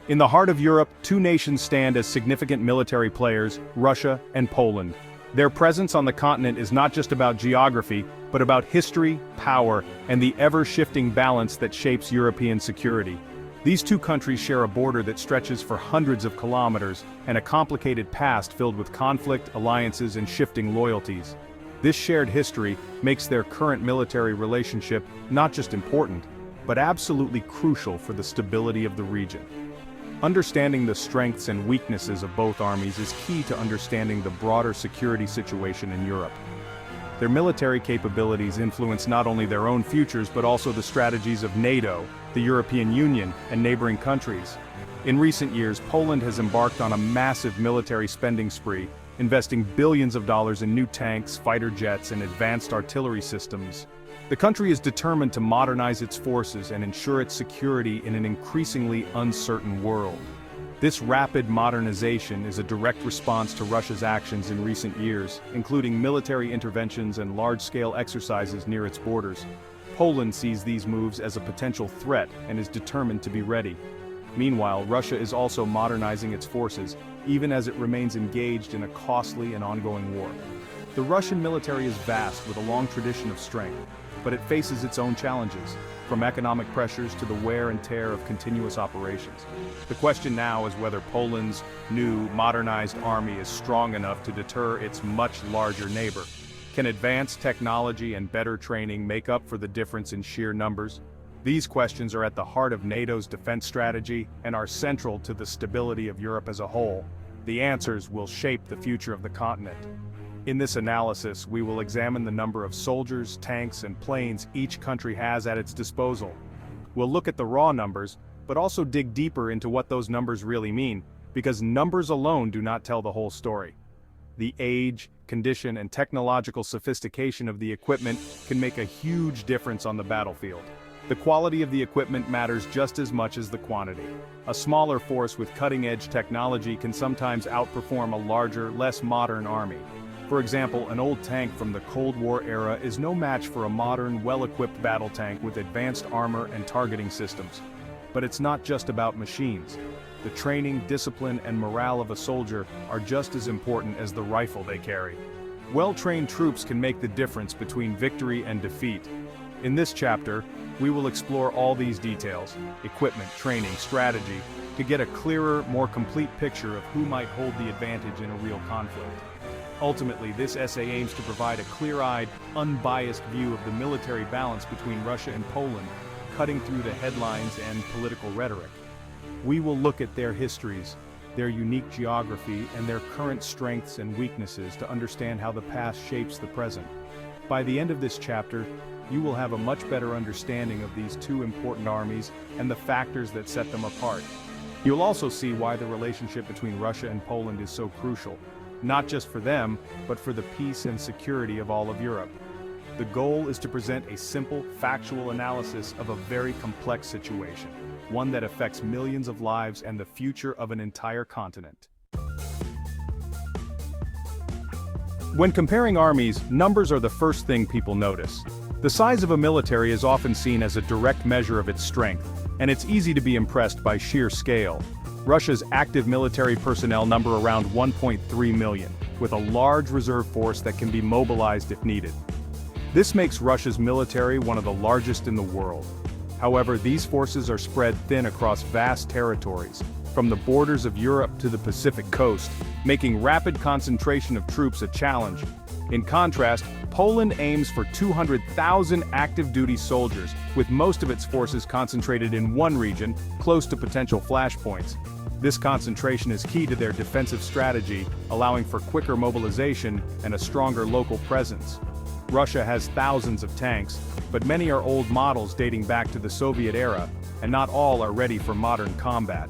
In the heart of Europe, two nations stand as significant military players, Russia and Poland. Their presence on the continent is not just about geography, but about history, power, and the ever-shifting balance that shapes European security. These two countries share a border that stretches for hundreds of kilometers, and a complicated past filled with conflict, alliances, and shifting loyalties. This shared history makes their current military relationship not just important, but absolutely crucial for the stability of the region. Understanding the strengths and weaknesses of both armies is key to understanding the broader security situation in Europe. Their military capabilities influence not only their own futures but also the strategies of NATO, the European Union, and neighboring countries. In recent years, Poland has embarked on a massive military spending spree, investing billions of dollars in new tanks, fighter jets, and advanced artillery systems. The country is determined to modernize its forces and ensure its security in an increasingly uncertain world. This rapid modernization is a direct response to Russia's actions in recent years, including military interventions and large-scale exercises near its borders. Poland sees these moves as a potential threat and is determined to be ready. Meanwhile, Russia is also modernizing its forces, even as it remains engaged in a costly and ongoing war. The Russian military is vast with a long tradition of strength, but it faces its own challenges, from economic pressures to the wear and tear of continuous operations. The question now is whether Poland's new, modernized army is strong enough to deter its much larger neighbor. Can advanced technology and better training make up for the difference in sheer numbers? These questions are at the heart of NATO's defense strategy and are central to the stability of Europe as a whole. The answers will shape the future of the continent. In this analysis, we will examine the number of soldiers, tanks, and planes each country has at its disposal. We'll look at the raw numbers, but also dig deeper into what those numbers really mean, because numbers alone do not tell the whole story. The age, condition, and technological sophistication of the equipment can make a huge difference on the battlefield. The quality of the equipment matters just as much as the quantity. A smaller force with cutting-edge technology can sometimes outperform a larger, less modern army. For example, an old tank from the Cold War era is no match for a modern, well-equipped battle tank with advanced armor and targeting systems. But it's not just about machines. The training, discipline, and morale of a soldier are just as important as the rifle they carry. Well-trained troops can make the difference between victory and defeat. In this chapter, we will explore all these details, equipment, training, strategy, to get a clearer, more complete picture of who might hold the advantage in a real conflict. Ultimately, this essay aims to provide a clear-eyed, unbiased view of the military balance between Russia and Poland, cutting through the headlines and political rhetoric. We will look at their histories, their unique geography, and their current strengths and weaknesses to understand how the past shapes the present. By the end of this chapter, you will have a much better understanding of these two important armies and the factors that set them apart. You'll also see why the relationship between Russia and Poland is so crucial, not just for them, but for the peace and security of all of Europe. The goal is to present a simple, factual analysis of a very complex situation, one that affects millions of lives and the future of an entire continent. When comparing armies, numbers are the first thing people notice. The size of a military is often seen as a direct measure of its strength, and it's easy to be impressed by sheer scale. Russia's active military personnel number around 1.3 million, with a large reserve force that can be mobilized if needed. This makes Russia's military one of the largest in the world. However, these forces are spread thin across vast territories, from the borders of Europe to the Pacific coast, making rapid concentration of troops a challenge. In contrast, Poland aims for 200,000 active-duty soldiers, with most of its forces concentrated in one region, close to potential flashpoints. This concentration is key to their defensive strategy, allowing for quicker mobilization and a stronger local presence. Russia has thousands of tanks, but many are old models dating back to the Soviet era, and not all are ready for modern combat.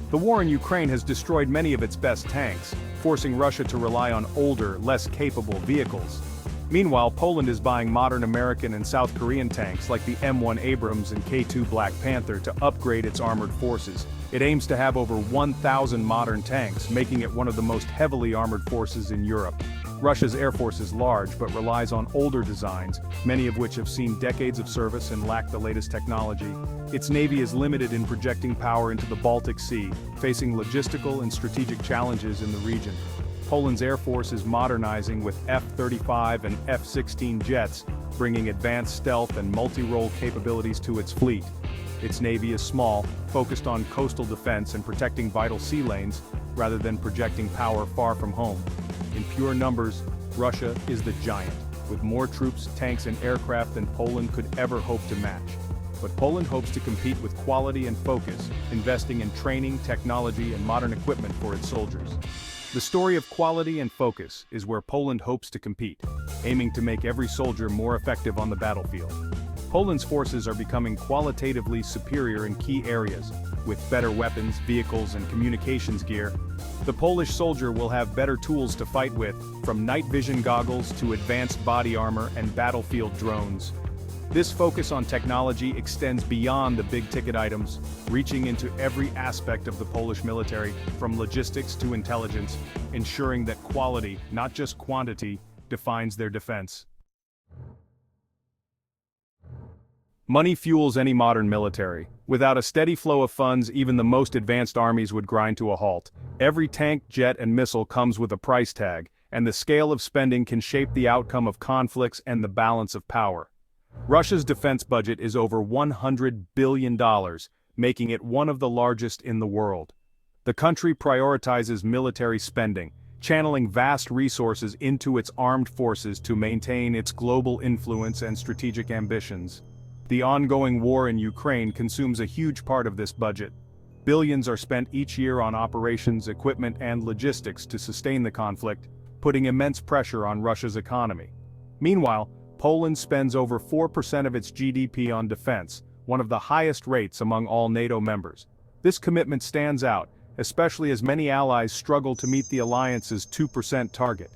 The war in Ukraine has destroyed many of its best tanks, forcing Russia to rely on older, less capable vehicles. Meanwhile, Poland is buying modern American and South Korean tanks like the M1 Abrams and K2 Black Panther to upgrade its armored forces. It aims to have over 1,000 modern tanks, making it one of the most heavily armored forces in Europe. Russia's air force is large but relies on older designs, many of which have seen decades of service and lack the latest technology. Its navy is limited in projecting power into the Baltic Sea, facing logistical and strategic challenges in the region. Poland's air force is modernizing with F-35 and F-16 jets, bringing advanced stealth and multi-role capabilities to its fleet. Its navy is small, focused on coastal defense and protecting vital sea lanes, rather than projecting power far from home. In pure numbers, Russia is the giant, with more troops, tanks and aircraft than Poland could ever hope to match. But Poland hopes to compete with quality and focus, investing in training, technology and modern equipment for its soldiers. The story of quality and focus is where Poland hopes to compete, aiming to make every soldier more effective on the battlefield. Poland's forces are becoming qualitatively superior in key areas. With better weapons, vehicles, and communications gear, the Polish soldier will have better tools to fight with, from night vision goggles to advanced body armor and battlefield drones. This focus on technology extends beyond the big-ticket items, reaching into every aspect of the Polish military, from logistics to intelligence, ensuring that quality, not just quantity, defines their defense. Money fuels any modern military. Without a steady flow of funds, even the most advanced armies would grind to a halt. Every tank, jet, and missile comes with a price tag, and the scale of spending can shape the outcome of conflicts and the balance of power. Russia's defense budget is over $100 billion, making it one of the largest in the world. The country prioritizes military spending, channeling vast resources into its armed forces to maintain its global influence and strategic ambitions. The ongoing war in Ukraine consumes a huge part of this budget. Billions are spent each year on operations, equipment, and logistics to sustain the conflict, putting immense pressure on Russia's economy. Meanwhile, Poland spends over 4% of its GDP on defense, one of the highest rates among all NATO members. This commitment stands out, especially as many allies struggle to meet the alliance's 2% target.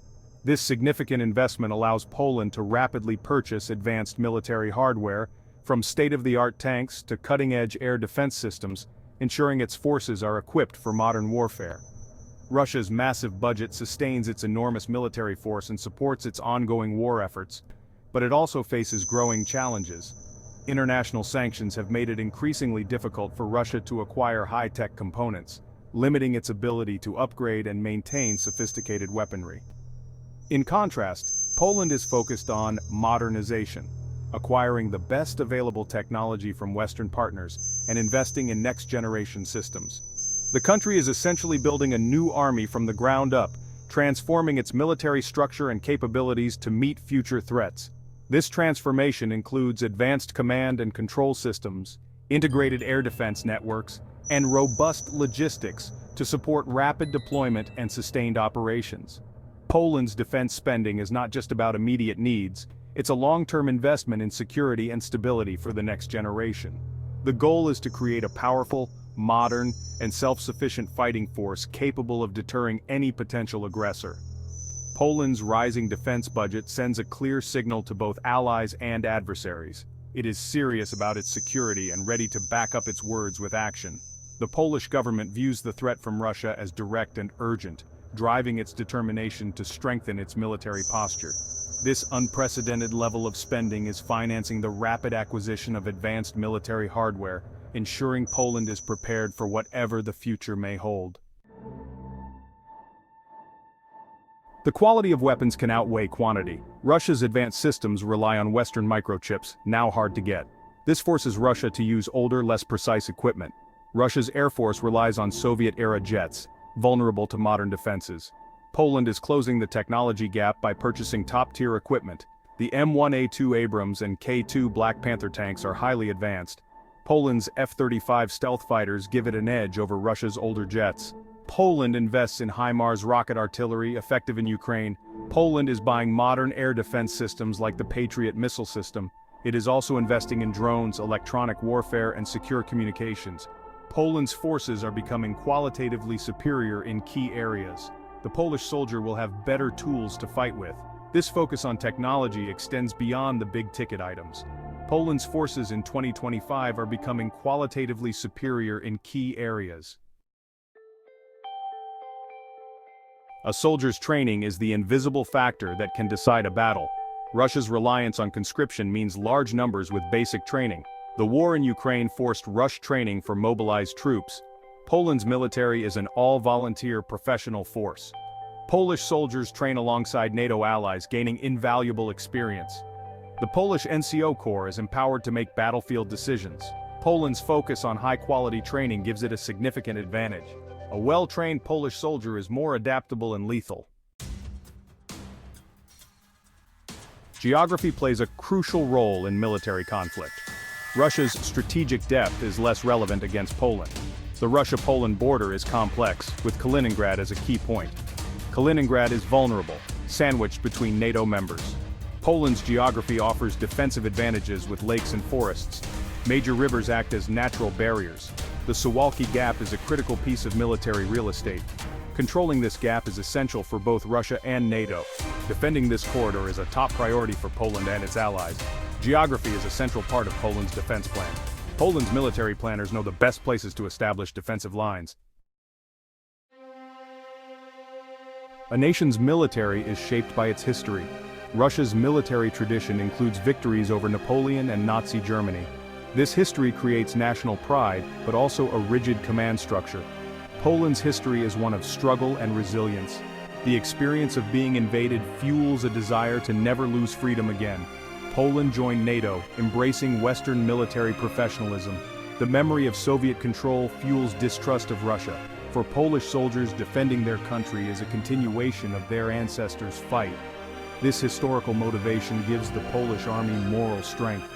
This significant investment allows Poland to rapidly purchase advanced military hardware, from state-of-the-art tanks to cutting-edge air defense systems, ensuring its forces are equipped for modern warfare. Russia's massive budget sustains its enormous military force and supports its ongoing war efforts, but it also faces growing challenges. International sanctions have made it increasingly difficult for Russia to acquire high-tech components, limiting its ability to upgrade and maintain sophisticated weaponry. In contrast, Poland is focused on modernization, acquiring the best available technology from Western partners and investing in next-generation systems. The country is essentially building a new army from the ground up, transforming its military structure and capabilities to meet future threats. This transformation includes advanced command and control systems, integrated air defense networks, and robust logistics to support rapid deployment and sustained operations. Poland's defense spending is not just about immediate needs, it's a long-term investment in security and stability for the next generation. The goal is to create a powerful, modern, and self-sufficient fighting force capable of deterring any potential aggressor. Poland's rising defense budget sends a clear signal to both allies and adversaries. It is serious about its security and ready to back up its words with action. The Polish government views the threat from Russia as direct and urgent, driving its determination to strengthen its military posture. This unprecedented level of spending is financing the rapid acquisition of advanced military hardware, ensuring Poland is prepared for whatever the future may hold. The quality of weapons can outweigh quantity. Russia's advanced systems rely on Western microchips, now hard to get. This forces Russia to use older, less precise equipment. Russia's air force relies on Soviet-era jets, vulnerable to modern defenses. Poland is closing the technology gap by purchasing top-tier equipment. The M1A2 Abrams and K2 Black Panther tanks are highly advanced. Poland's F-35 stealth fighters give it an edge over Russia's older jets. Poland invests in HIMARS rocket artillery, effective in Ukraine. Poland is buying modern air defense systems like the Patriot missile system. It is also investing in drones, electronic warfare, and secure communications. Poland's forces are becoming qualitatively superior in key areas. The Polish soldier will have better tools to fight with. This focus on technology extends beyond the big-ticket items. Poland's forces in 2025 are becoming qualitatively superior in key areas. A soldier's training is the invisible factor that can decide a battle. Russia's reliance on conscription means large numbers with basic training. The war in Ukraine forced rush training for mobilized troops. Poland's military is an all-volunteer professional force. Polish soldiers train alongside NATO allies, gaining invaluable experience. The Polish NCO Corps is empowered to make battlefield decisions. Poland's focus on high-quality training gives it a significant advantage. A well-trained Polish soldier is more adaptable and lethal. Geography plays a crucial role in military conflict. Russia's strategic depth is less relevant against Poland. The Russia-Poland border is complex, with Kaliningrad as a key point. Kaliningrad is vulnerable, sandwiched between NATO members. Poland's geography offers defensive advantages with lakes and forests. Major rivers act as natural barriers. The Suwalki Gap is a critical piece of military real estate. Controlling this gap is essential for both Russia and NATO. Defending this corridor is a top priority for Poland and its allies. Geography is a central part of Poland's defense plan. Poland's military planners know the best places to establish defensive lines. A nation's military is shaped by its history. Russia's military tradition includes victories over Napoleon and Nazi Germany. This history creates national pride, but also a rigid command structure. Poland's history is one of struggle and resilience. The experience of being invaded fuels a desire to never lose freedom again. Poland joined NATO, embracing Western military professionalism. The memory of Soviet control fuels distrust of Russia. For Polish soldiers, defending their country is a continuation of their ancestors' fight. This historical motivation gives the Polish army moral strength.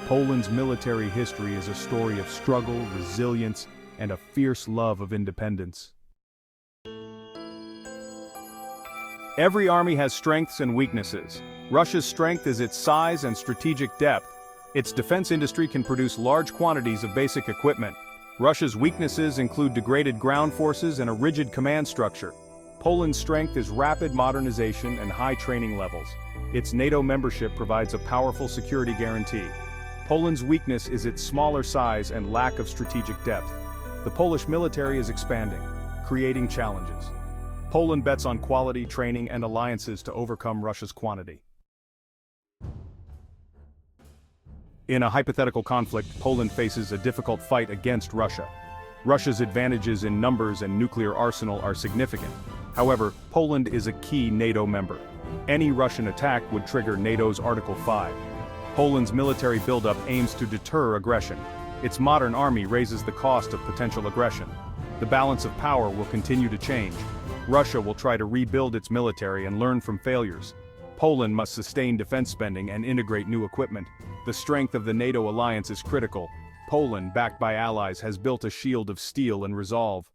Poland's military history is a story of struggle, resilience, and a fierce love of independence. Every army has strengths and weaknesses. Russia's strength is its size and strategic depth. Its defense industry can produce large quantities of basic equipment. Russia's weaknesses include degraded ground forces and a rigid command structure. Poland's strength is rapid modernization and high training levels. Its NATO membership provides a powerful security guarantee. Poland's weakness is its smaller size and lack of strategic depth. The Polish military is expanding, creating challenges. Poland bets on quality, training, and alliances to overcome Russia's quantity. In a hypothetical conflict, Poland faces a difficult fight against Russia. Russia's advantages in numbers and nuclear arsenal are significant. However, Poland is a key NATO member. Any Russian attack would trigger NATO's Article 5. Poland's military buildup aims to deter aggression. Its modern army raises the cost of potential aggression. The balance of power will continue to change. Russia will try to rebuild its military and learn from failures. Poland must sustain defense spending and integrate new equipment. The strength of the NATO alliance is critical. Poland, backed by allies, has built a shield of steel and resolve.